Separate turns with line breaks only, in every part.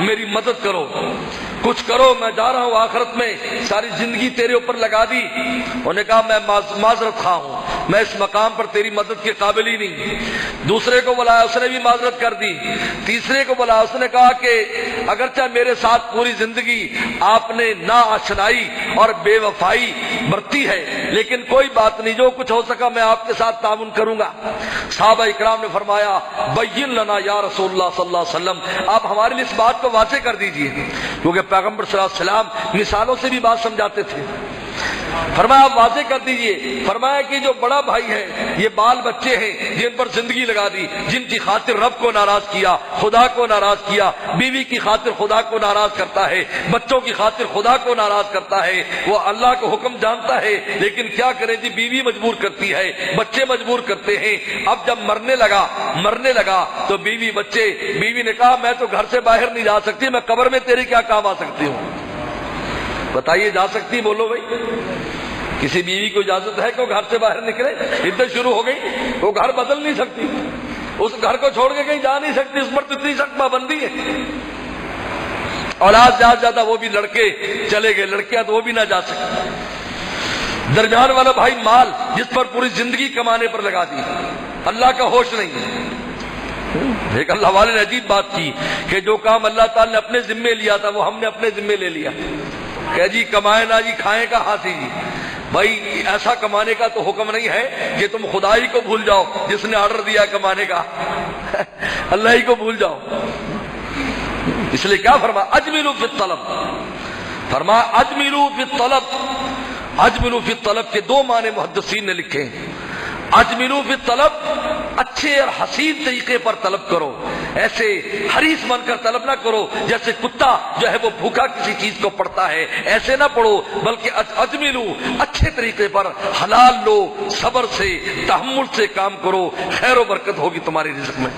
میری مدد کرو، کچھ کرو، میں جا رہا ہوں آخرت میں، ساری زندگی تیرے اوپر لگا دی۔ انہوں نے کہا میں معذرت خواہ ہوں، میں اس مقام پر تیری مدد کے قابل ہی نہیں۔ دوسرے کو بلایا، اس نے بھی معذرت کر دی۔ تیسرے کو بلایا، اس نے کہا کہ اگرچہ میرے ساتھ پوری زندگی آپ نے ناآشنائی اور بے وفائی برتی ہے، لیکن کوئی بات نہیں، جو کچھ ہو سکا میں آپ کے ساتھ تعاون کروں گا۔ صحابہ اکرام نے فرمایا بین لنا یا رسول اللہ صلی اللہ علیہ وسلم، آپ ہمارے لیے اس بات کو واضح کر دیجئے، کیونکہ پیغمبر صلی اللہ علیہ وسلم مثالوں سے بھی بات سمجھاتے تھے۔ فرمایا آپ واضح کر دیجئے، فرمایا کہ جو بڑا بھائی ہے، یہ بال بچے ہیں جن پر زندگی لگا دی، جن کی خاطر رب کو ناراض کیا، خدا کو ناراض کیا، بیوی کی خاطر خدا کو ناراض کرتا ہے، بچوں کی خاطر خدا کو ناراض کرتا ہے۔ وہ اللہ کا حکم جانتا ہے، لیکن کیا کرے جی، بیوی مجبور کرتی ہے، بچے مجبور کرتے ہیں۔ اب جب مرنے لگا تو بیوی نے کہا میں تو گھر سے باہر نہیں جا سکتی، میں قبر میں تیرے کیا کام آ سکتی ہوں؟ بتائیے، جا سکتی؟ بولو بھائی، کسی بیوی کو اجازت ہے کہ وہ گھر سے باہر نکلے؟ عدت شروع ہو گئی، وہ گھر بدل نہیں سکتی، اس گھر کو چھوڑ کے کہیں جا نہیں سکتی، اس پر تو اتنی سخت پابندی ہے۔ اولاد زیادہ وہ بھی لڑکے چلے گئے، لڑکیاں تو وہ بھی نہ جا سکتی۔ درمیان والا بھائی مال جس پر پوری زندگی کمانے پر لگا دی، اللہ کا ہوش نہیں ہے۔ ایک اللہ والے نے عجیب بات کی کہ جو کام اللہ تعالی نے اپنے ذمے لیا تھا وہ ہم نے اپنے ذمے لے لیا، کہ جی کمائے نہ جی کھائیں کا ہاتھی جی۔ بھائی ایسا کمانے کا تو حکم نہیں ہے کہ تم خدا ہی کو بھول جاؤ جس نے آرڈر دیا کمانے کا، اللہ ہی کو بھول جاؤ۔ اس لیے کیا فرمایا اجملوا فی الطلب، فرمایا اجملوا فی الطلب۔ اجملوا فی الطلب کے دو معنی محدثین نے لکھے ہیں۔ اجملوا فی الطلب، اچھے اور حسین طریقے پر طلب کرو، ایسے حریص بن کر طلب نہ کرو جیسے کتا جو ہے وہ بھوکا کسی چیز کو پڑتا ہے، ایسے نہ پڑھو، بلکہ اجملوا، اچھے طریقے پر حلال لو، صبر سے تحمل سے کام کرو، خیر و برکت ہوگی تمہاری رزق میں۔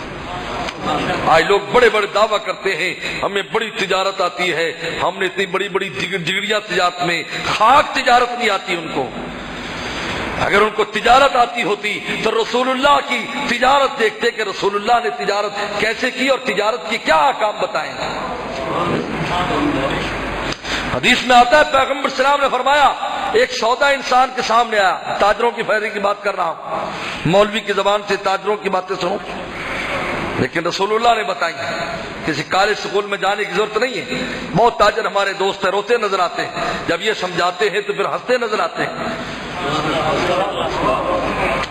آج لوگ بڑے بڑے دعویٰ کرتے ہیں ہمیں بڑی تجارت آتی ہے، ہم نے اتنی بڑی بڑی ڈگریاں تجارت میں، خاک تجارت نہیں آتی ان کو۔ اگر ان کو تجارت آتی ہوتی تو رسول اللہ کی تجارت دیکھتے کہ رسول اللہ نے تجارت کیسے کی اور تجارت کی کیا احکام بتائیں۔ حدیث میں آتا ہے پیغمبر صلی اللہ علیہ وسلم نے فرمایا ایک سودا انسان کے سامنے آیا، تاجروں کی فائدے کی بات کر رہا ہوں، مولوی کی زبان سے تاجروں کی باتیں سنو، لیکن رسول اللہ نے بتائی، کسی کالج سکول میں جانے کی ضرورت نہیں ہے۔ بہت تاجر ہمارے دوست ہیں، روتے نظر آتے ہیں، جب یہ سمجھاتے ہیں تو پھر ہنستے نظر آتے ہیں۔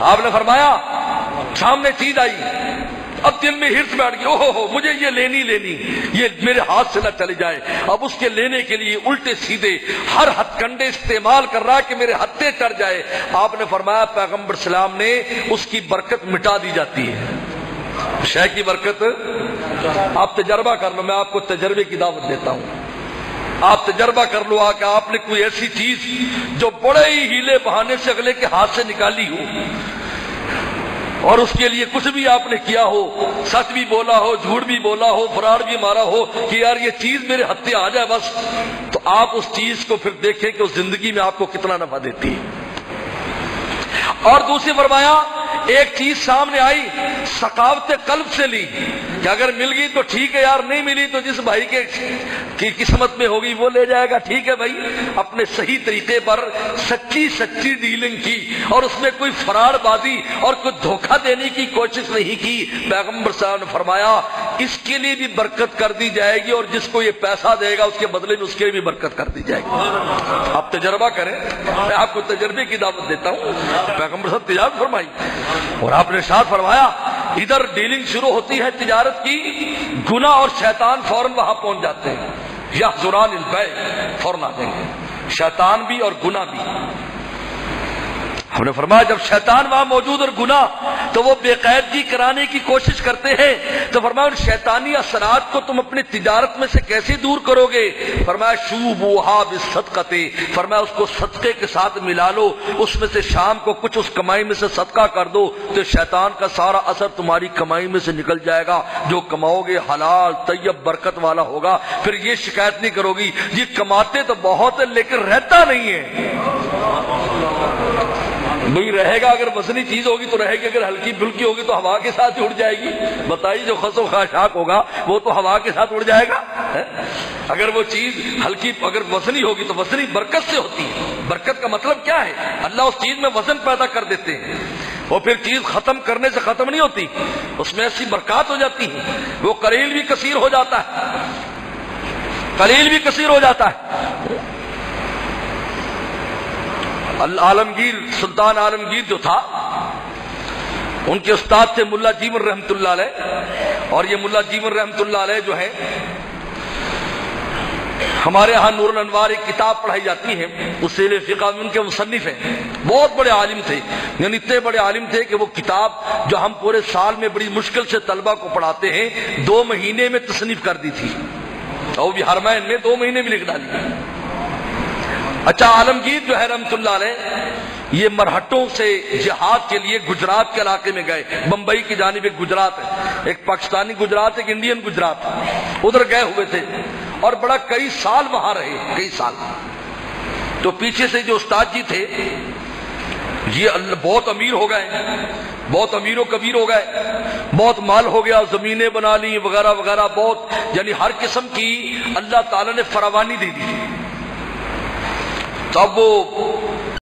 آپ نے فرمایا سامنے چیز آئی، اب دل میں ہرس بیٹھ گئی، اوہ مجھے یہ لینی یہ میرے ہاتھ سے نہ چلی جائے، اب اس کے لینے کے لیے الٹے سیدھے ہر ہتھ کنڈے استعمال کر رہا ہے کہ میرے ہتھے چڑھ جائے۔ آپ نے فرمایا پیغمبر سلام نے اس کی برکت مٹا دی جاتی ہے، شے کی برکت۔ آپ تجربہ کر لو، میں آپ کو تجربے کی دعوت دیتا ہوں، آپ تجربہ کر لو کہ آپ نے کوئی ایسی چیز جو بڑے ہی ہیلے بہانے سے اگلے کے ہاتھ سے نکالی ہو اور اس کے لیے کچھ بھی آپ نے کیا ہو، سچ بھی بولا ہو، جھوٹ بھی بولا ہو، فراڈ بھی مارا ہو کہ یار یہ چیز میرے ہتھے آ جائے بس، تو آپ اس چیز کو پھر دیکھیں کہ اس زندگی میں آپ کو کتنا نفع دیتی ہے۔ اور دوسری فرمایا ایک چیز سامنے آئی، سخاوت قلب سے لی کہ اگر مل گئی تو ٹھیک ہے یار، نہیں ملی تو جس بھائی کی قسمت میں ہوگی وہ لے جائے گا، ٹھیک ہے بھائی۔ اپنے صحیح طریقے پر سچی ڈیلنگ کی اور اس میں کوئی فراڈ بازی اور کوئی دھوکہ دینے کی کوشش نہیں کی۔ پیغمبر صلی اللہ علیہ وسلم نے فرمایا اس کے لیے بھی برکت کر دی جائے گی اور جس کو یہ پیسہ دے گا اس کے بدلے میں اس کے لیے بھی برکت کر دی جائے گی۔ آپ تجربہ کریں، میں آپ کو تجربے کی دعوت دیتا ہوں۔ پیغمبر صلی اللہ علیہ وسلم تجارت فرمائی اور آپ نے ارشاد فرمایا ادھر ڈیلنگ شروع ہوتی ہے تجارت کی، گناہ اور شیطان فوراً وہاں پہنچ جاتے ہیں، یحضران البیع، فوراً آ جائیں گے، شیطان بھی اور گناہ بھی۔ ہم نے فرمایا جب شیطان وہاں موجود اور گناہ تو وہ بے قاعدگی کرانے کی کوشش کرتے ہیں، تو فرمایا ان شیطانی اثرات کو تم اپنی تجارت میں سے کیسے دور کرو گے؟ فرمایا شوبوہا بالصدقۃ، فرمایا اس کو صدقے کے ساتھ ملا لو، اس میں سے شام کو کچھ اس کمائی میں سے صدقہ کر دو تو شیطان کا سارا اثر تمہاری کمائی میں سے نکل جائے گا، جو کماؤ گے حلال طیب برکت والا ہوگا، پھر یہ شکایت نہیں کرو گی یہ کماتے تو بہت ہے لیکن رہتا نہیں ہے۔ بھئی رہے گا، اگر وزنی چیز ہوگی تو رہے گی، اگر ہلکی پھلکی ہوگی تو ہوا کے ساتھ اڑ جائے گی۔ بتائیے جو خس و خاشاک ہوگا وہ تو ہوا کے ساتھ اڑ جائے گا۔ اگر وہ چیز ہلکی، اگر وزنی ہوگی تو وزنی برکت سے ہوتی ہے۔ برکت کا مطلب کیا ہے؟ اللہ اس چیز میں وزن پیدا کر دیتے ہیں، وہ پھر چیز ختم کرنے سے ختم نہیں ہوتی، اس میں ایسی برکات ہو جاتی ہیں، وہ قلیل بھی کثیر ہو جاتا ہے، قلیل بھی کثیر ہو جاتا ہے۔ عالمگیر، سلطان عالمگیر جو تھا، ان کے استاد تھے ملا جیون رحمت اللہ علیہ، اور یہ ملا جیون رحمت اللہ علیہ جو ہے ہمارے ہاں نور الانوار ایک کتاب پڑھائی جاتی ہے، اصول فقہ میں ان کے مصنف ہیں، بہت بڑے عالم تھے، یعنی اتنے بڑے عالم تھے کہ وہ کتاب جو ہم پورے سال میں بڑی مشکل سے طلبہ کو پڑھاتے ہیں 2 مہینے میں تصنیف کر دی تھی، اور بھی حرمین میں 2 مہینے میں لکھ ڈالی۔ اچھا، عالمگیر جو ہے رحمت اللہ علیہ یہ مرہٹوں سے جہاد کے لیے گجرات کے علاقے میں گئے، بمبئی کی جانب ایک گجرات ہے، ایک پاکستانی گجرات، ایک انڈین گجرات، ادھر گئے ہوئے تھے اور بڑا کئی سال وہاں رہے، کئی سال۔ تو پیچھے سے جو استاد جی تھے یہ بہت امیر ہو گئے، بہت امیر و کبیر ہو گئے، بہت مال ہو گیا، زمینیں بنا لی وغیرہ وغیرہ، بہت یعنی ہر قسم کی اللہ تعالیٰ نے فراوانی دے دی۔ تو اب وہ